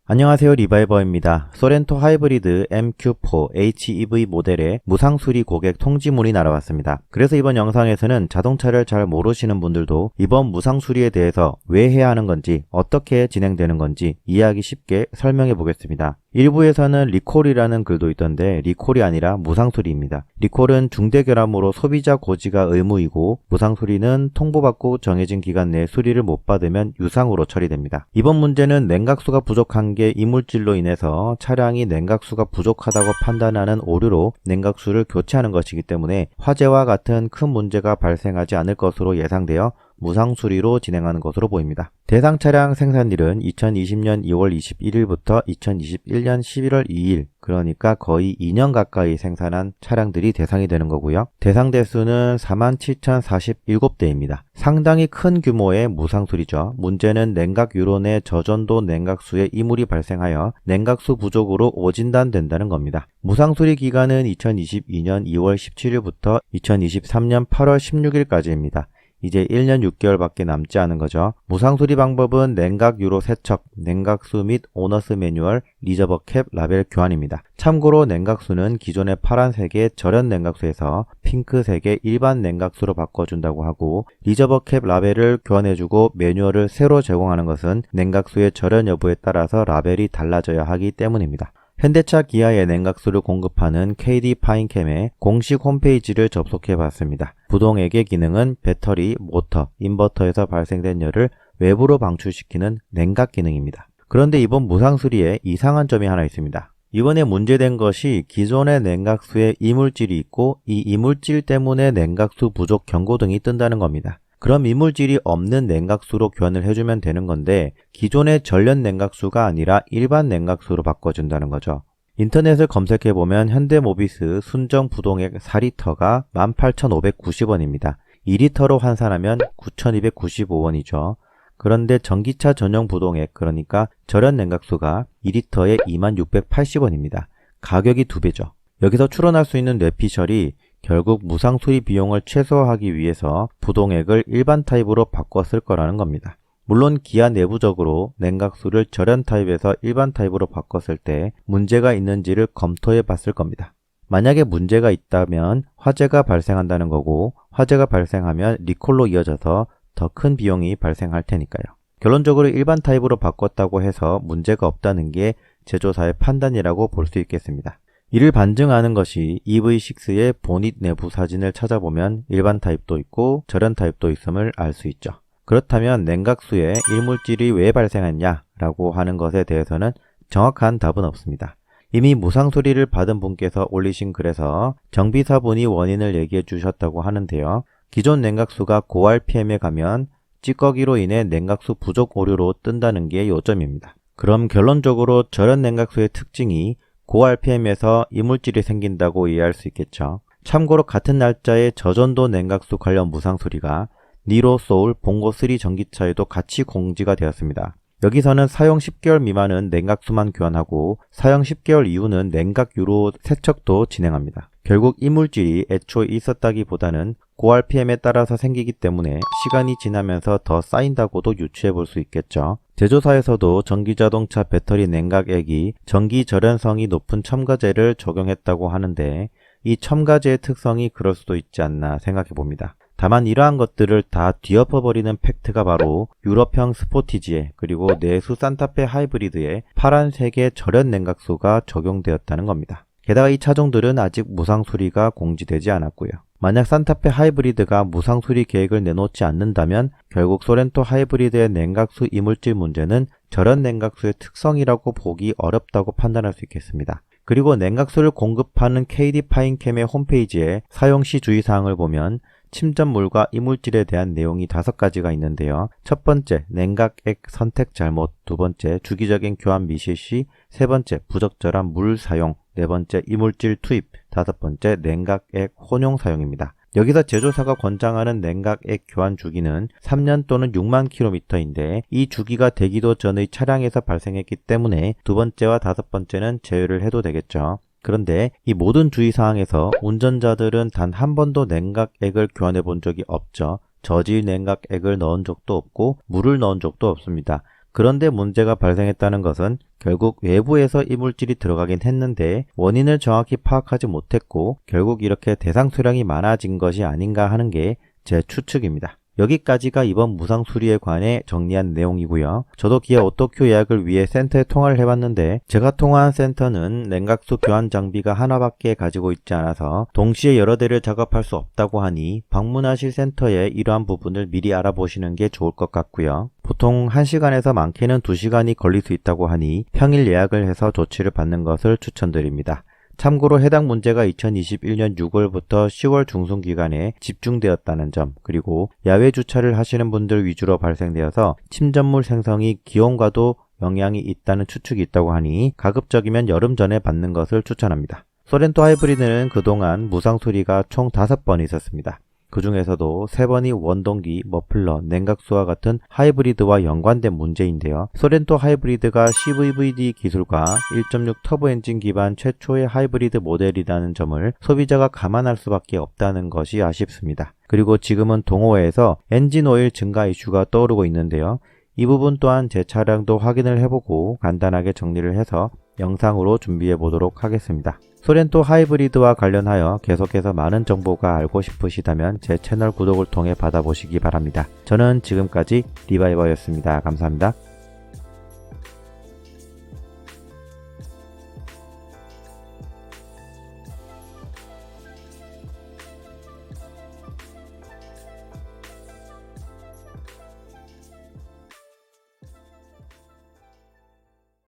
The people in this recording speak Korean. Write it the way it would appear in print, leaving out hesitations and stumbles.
안녕하세요, 리바이버입니다. 소렌토 하이브리드 MQ4 HEV 모델의 무상수리 고객 통지문이 날아왔습니다. 그래서 이번 영상에서는 자동차를 잘 모르시는 분들도 이번 무상수리에 대해서 왜 해야 하는 건지, 어떻게 진행되는 건지 이해하기 쉽게 설명해 보겠습니다. 일부에서는 리콜이라는 글도 있던데 리콜이 아니라 무상수리입니다. 리콜은 중대결함으로 소비자 고지가 의무이고, 무상수리는 통보받고 정해진 기간 내에 수리를 못 받으면 유상으로 처리됩니다. 이번 문제는 냉각수가 부족한 게 이물질로 인해서 차량이 냉각수가 부족하다고 판단하는 오류로 냉각수를 교체하는 것이기 때문에 화재와 같은 큰 문제가 발생하지 않을 것으로 예상되어 무상수리로 진행하는 것으로 보입니다. 대상 차량 생산일은 2020년 2월 21일부터 2021년 11월 2일, 그러니까 거의 2년 가까이 생산한 차량들이 대상이 되는 거고요. 대상 대수는 47,047대입니다. 상당히 큰 규모의 무상수리죠. 문제는 냉각 유론의 저전도 냉각수에 이물이 발생하여 냉각수 부족으로 오진단된다는 겁니다. 무상수리 기간은 2022년 2월 17일부터 2023년 8월 16일까지입니다. 이제 1년 6개월밖에 남지 않은 거죠. 무상수리 방법은 냉각 유로 세척, 냉각수 및 오너스 매뉴얼, 리저버 캡 라벨 교환입니다. 참고로 냉각수는 기존의 파란색의 절연 냉각수에서 핑크색의 일반 냉각수로 바꿔준다고 하고, 리저버 캡 라벨을 교환해주고 매뉴얼을 새로 제공하는 것은 냉각수의 절연 여부에 따라서 라벨이 달라져야 하기 때문입니다. 현대차 기아의 냉각수를 공급하는 KD 파인캠의 공식 홈페이지를 접속해 봤습니다. 부동액의 기능은 배터리, 모터, 인버터에서 발생된 열을 외부로 방출시키는 냉각 기능입니다. 그런데 이번 무상수리에 이상한 점이 하나 있습니다. 이번에 문제된 것이 기존의 냉각수에 이물질이 있고, 이 이물질 때문에 냉각수 부족 경고등이 뜬다는 겁니다. 그럼 이물질이 없는 냉각수로 교환을 해주면 되는 건데, 기존의 전련 냉각수가 아니라 일반 냉각수로 바꿔준다는 거죠. 인터넷을 검색해보면 현대모비스 순정 부동액 4리터가 18,590원입니다. 2리터로 환산하면 9,295원이죠. 그런데 전기차 전용 부동액, 그러니까 절연 냉각수가 2리터에 2680원입니다. 가격이 2배죠. 여기서 추론할 수 있는 뇌피셜이 결국 무상수리 비용을 최소화하기 위해서 부동액을 일반 타입으로 바꿨을 거라는 겁니다. 물론 기아 내부적으로 냉각수를 절연 타입에서 일반 타입으로 바꿨을 때 문제가 있는지를 검토해 봤을 겁니다. 만약에 문제가 있다면 화재가 발생한다는 거고, 화재가 발생하면 리콜로 이어져서 더 큰 비용이 발생할 테니까요. 결론적으로 일반 타입으로 바꿨다고 해서 문제가 없다는 게 제조사의 판단이라고 볼 수 있겠습니다. 이를 반증하는 것이 EV6의 보닛 내부 사진을 찾아보면 일반 타입도 있고 절연 타입도 있음을 알 수 있죠. 그렇다면 냉각수에 이물질이 왜 발생했냐라고 하는 것에 대해서는 정확한 답은 없습니다. 이미 무상수리를 받은 분께서 올리신 글에서 정비사분이 원인을 얘기해 주셨다고 하는데요. 기존 냉각수가 고RPM에 가면 찌꺼기로 인해 냉각수 부족 오류로 뜬다는 게 요점입니다. 그럼 결론적으로 절연 냉각수의 특징이 고RPM에서 이물질이 생긴다고 이해할 수 있겠죠. 참고로 같은 날짜에 저전도 냉각수 관련 무상수리가 니로 소울 봉고3 전기차에도 같이 공지가 되었습니다. 여기서는 사용 10개월 미만은 냉각수만 교환하고, 사용 10개월 이후는 냉각 유로 세척도 진행합니다. 결국 이물질이 애초에 있었다기보다는 고RPM에 따라서 생기기 때문에 시간이 지나면서 더 쌓인다고도 유추해 볼 수 있겠죠. 제조사에서도 전기자동차 배터리 냉각액이 전기 절연성이 높은 첨가제를 적용했다고 하는데, 이 첨가제의 특성이 그럴 수도 있지 않나 생각해 봅니다. 다만 이러한 것들을 다 뒤엎어버리는 팩트가 바로 유럽형 스포티지에, 그리고 내수 산타페 하이브리드에 파란색의 절연 냉각수가 적용되었다는 겁니다. 게다가 이 차종들은 아직 무상수리가 공지되지 않았고요. 만약 산타페 하이브리드가 무상수리 계획을 내놓지 않는다면 결국 소렌토 하이브리드의 냉각수 이물질 문제는 절연 냉각수의 특성이라고 보기 어렵다고 판단할 수 있겠습니다. 그리고 냉각수를 공급하는 KD 파인캠의 홈페이지에 사용시 주의사항을 보면 침전물과 이물질에 대한 내용이 5가지가 있는데요. 첫 번째, 냉각액 선택 잘못. 두 번째, 주기적인 교환 미실시. 세 번째, 부적절한 물 사용. 네 번째, 이물질 투입. 다섯 번째, 냉각액 혼용 사용입니다. 여기서 제조사가 권장하는 냉각액 교환 주기는 3년 또는 6만 km인데, 이 주기가 되기도 전의 차량에서 발생했기 때문에 두 번째와 다섯 번째는 제외를 해도 되겠죠. 그런데 이 모든 주의사항에서 운전자들은 단 한 번도 냉각액을 교환해 본 적이 없죠. 저질 냉각액을 넣은 적도 없고 물을 넣은 적도 없습니다. 그런데 문제가 발생했다는 것은 결국 외부에서 이물질이 들어가긴 했는데 원인을 정확히 파악하지 못했고 결국 이렇게 대상 수량이 많아진 것이 아닌가 하는 게 제 추측입니다. 여기까지가 이번 무상 수리에 관해 정리한 내용이고요. 저도 기아 오토큐 예약을 위해 센터에 통화를 해봤는데 제가 통화한 센터는 냉각수 교환 장비가 하나밖에 가지고 있지 않아서 동시에 여러 대를 작업할 수 없다고 하니 방문하실 센터에 이러한 부분을 미리 알아보시는 게 좋을 것 같고요. 보통 1시간에서 많게는 2시간이 걸릴 수 있다고 하니 평일 예약을 해서 조치를 받는 것을 추천드립니다. 참고로 해당 문제가 2021년 6월부터 10월 중순 기간에 집중되었다는 점, 그리고 야외 주차를 하시는 분들 위주로 발생되어서 침전물 생성이 기온과도 영향이 있다는 추측이 있다고 하니 가급적이면 여름 전에 받는 것을 추천합니다. 소렌토 하이브리드는 그동안 무상 수리가 총 5번 있었습니다. 그 중에서도 3번이 원동기, 머플러, 냉각수와 같은 하이브리드와 연관된 문제인데요. 소렌토 하이브리드가 CVVD 기술과 1.6 터보 엔진 기반 최초의 하이브리드 모델이라는 점을 소비자가 감안할 수밖에 없다는 것이 아쉽습니다. 그리고 지금은 동호회에서 엔진 오일 증가 이슈가 떠오르고 있는데요. 이 부분 또한 제 차량도 확인을 해보고 간단하게 정리를 해서 영상으로 준비해 보도록 하겠습니다. 소렌토 하이브리드와 관련하여 계속해서 많은 정보가 알고 싶으시다면 제 채널 구독을 통해 받아보시기 바랍니다. 저는 지금까지 리바이버였습니다. 감사합니다.